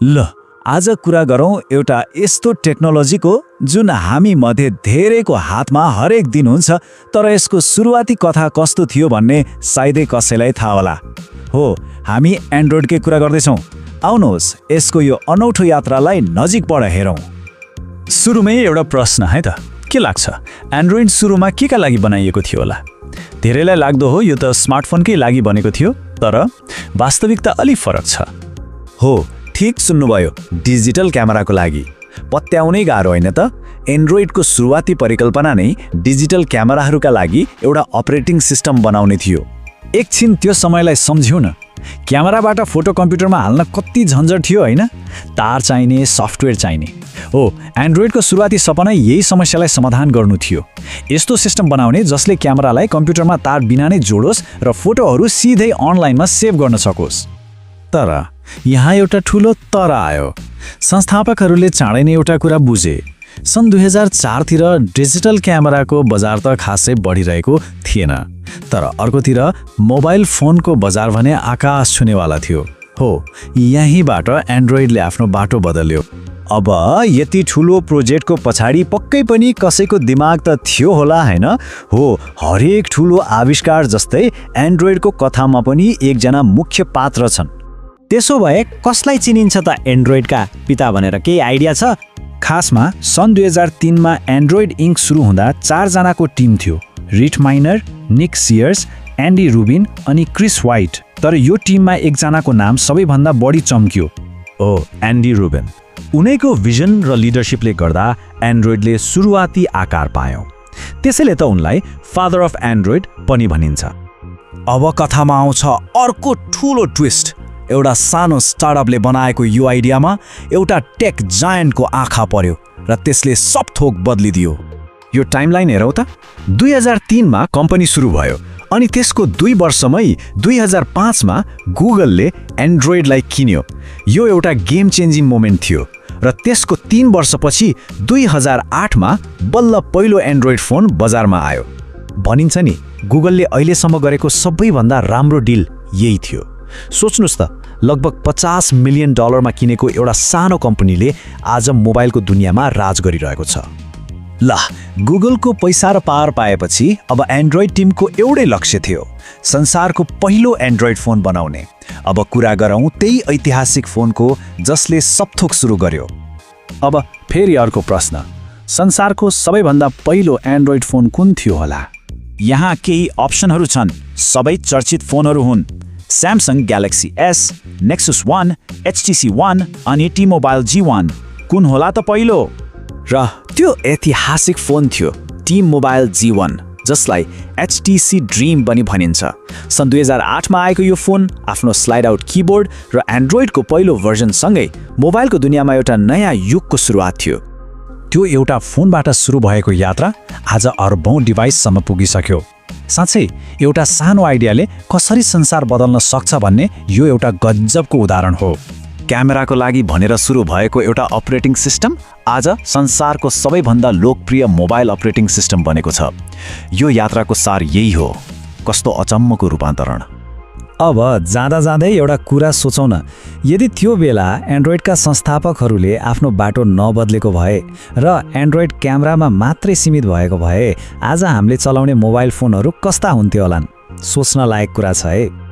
ल आज कुरा गरौँ एउटा यस्तो टेक्नोलोजीको जुन हामी मध्ये धेरैको हातमा हरेक दिन हुन्छ, तर यसको सुरुवाती कथा कस्तो थियो भन्ने सायदै कसैलाई थाहा होला। हो, हामी एन्ड्रोइडकै कुरा गर्दैछौँ। आउनुहोस् यसको यो अनौठो यात्रालाई नजिकबाट हेरौँ। सुरुमै एउटा प्रश्न है त, के लाग्छ एन्ड्रोइड सुरुमा केका लागि बनाइएको थियो होला? धेरैलाई लाग्दो हो यो त स्मार्टफोनकै लागि बनेको थियो, तर वास्तविकता अलि फरक छ। हो, ठिक सुन्नुभयो, डिजिटल क्यामेराको लागि। पत्याउनै गाह्रो होइन त, एन्ड्रोइडको सुरुवाती परिकल्पना नै डिजिटल क्यामेराहरूका लागि एउटा अपरेटिङ सिस्टम बनाउने थियो। एकछिन त्यो समयलाई सम्झ्यौ न। क्यामेराबाट फोटो कम्प्युटरमा हाल्न कति झन्झट थियो होइन? तार चाहिने, सफ्टवेयर चाहिने। हो, एन्ड्रोइडको सुरुवाती सपना यही समस्यालाई समाधान गर्नु थियो। यस्तो सिस्टम बनाउने जसले क्यामेरालाई कम्प्युटरमा तार बिना नै जोडोस् र फोटोहरू सिधै अनलाइनमा सेभ गर्न सकोस्। तर यहाँ एउटा ठुलो तर आयो। संस्थापकहरूले चाँडै नै एउटा कुरा बुझे। सन् 2004 तिर डिजिटल क्यामेराको बजार त खासै बढिरहेको थिएन, तर अर्कोतिर मोबाइल फोनको बजार भने आकाश छुनेवाला थियो। हो, यहीँबाट एन्ड्रोइडले आफ्नो बाटो बदल्यो। अब यति ठुलो प्रोजेक्टको पछाडि पक्कै पनि कसैको दिमाग त थियो होला हैन? हो, हरेक ठुलो आविष्कार जस्तै एन्ड्रोइडको कथामा पनि एकजना मुख्य पात्र छन्। त्यसो भए कसलाई चिनिन्छ त एन्ड्रोइडका पिता भनेर केही आइडिया छ? खासमा सन् 2003 मा एन्ड्रोइड इन्क सुरु हुँदा 4 जनाको टिम थियो। रिट माइनर, निक सियर्स, एन्डी रुबिन अनि क्रिस वाइट। तर यो टिममा एकजनाको नाम सबैभन्दा बढी चम्क्यो। ओ, एन्डी रुबिन। उनैको भिजन र लिडरशिपले गर्दा एन्ड्रोइडले सुरुवाती आकार पायो। त्यसैले त उनलाई फादर अफ एन्ड्रोइड पनि भनिन्छ। अब कथामा आउँछ अर्को ठुलो ट्विस्ट। एउटा सानो स्टार्टअपले बनाएको यो आइडियामा एउटा टेक जायन्टको आँखा पर्यो र त्यसले सब थोक बदलिदियो। यो टाइमलाइन हेरौँ त। 2003 मा कम्पनी सुरु भयो अनि त्यसको 2 वर्षमै 2005 मा गुगलले एन्ड्रोइडलाई किन्यो। यो एउटा गेम चेन्जिङ मोमेन्ट थियो र त्यसको 3 वर्षपछि 2008 मा बल्ल पहिलो एन्ड्रोइड फोन बजारमा आयो। भनिन्छ नि, गुगलले अहिलेसम्म गरेको सबैभन्दा राम्रो डिल यही थियो। सोच्नुस् त, लगभग $50 मिलियन किनेको एउटा सानो कम्पनीले आज मोबाइलको दुनियाँमा राज गरिरहेको छ। ल, गुगलको पैसा र पावर पाएपछि अब एन्ड्रोइड टिमको एउटै लक्ष्य थियो, संसारको पहिलो एन्ड्रोइड फोन बनाउने। अब कुरा गरौँ त्यही ऐतिहासिक फोनको जसले सबथोक सुरु गर्यो। अब फेरि अर्को प्रश्न, संसारको सबैभन्दा पहिलो एन्ड्रोइड फोन कुन थियो होला? यहाँ केही अप्सनहरू छन्। सबै चर्चित फोनहरू हुन्। Samsung galaxy S, nexus 1, HTC One अनि टी-मोबाइल G1। कुन होला त पहिलो? र त्यो ऐतिहासिक फोन थियो टी-मोबाइल G1, जसलाई HTC ड्रिम पनि भनिन्छ। सन् 2008 मा आएको यो फोन आफ्नो स्लाइड आउट किबोर्ड र एन्ड्रोइडको पहिलो भर्जनसँगै मोबाइलको दुनियाँमा एउटा नयाँ युगको सुरुवात थियो। त्यो एउटा फोनबाट सुरु भएको यात्रा आज अर्बौं डिभाइससम्म पुगिसक्यो। साँच्चै एउटा सानो आइडियाले कसरी संसार बदल्न सक्छ भन्ने यो एउटा गजबको उदाहरण हो। क्यामेराको लागि भनेर सुरु भएको एउटा अपरेटिङ सिस्टम आज संसारको सबैभन्दा लोकप्रिय मोबाइल अपरेटिङ सिस्टम बनेको छ। यो यात्राको सार यही हो। कस्तो अचम्मको रूपान्तरण। अब जाँदा जाँदै एउटा कुरा सोचौँ न, यदि त्यो बेला एन्ड्रोइडका संस्थापकहरूले आफ्नो बाटो नबदलेको भए र एन्ड्रोइड क्यामेरामा मात्रै सीमित भएको भए आज हामीले चलाउने मोबाइल फोनहरू कस्ता हुन्थ्यो होलान्? सोच्न लायक कुरा छ है।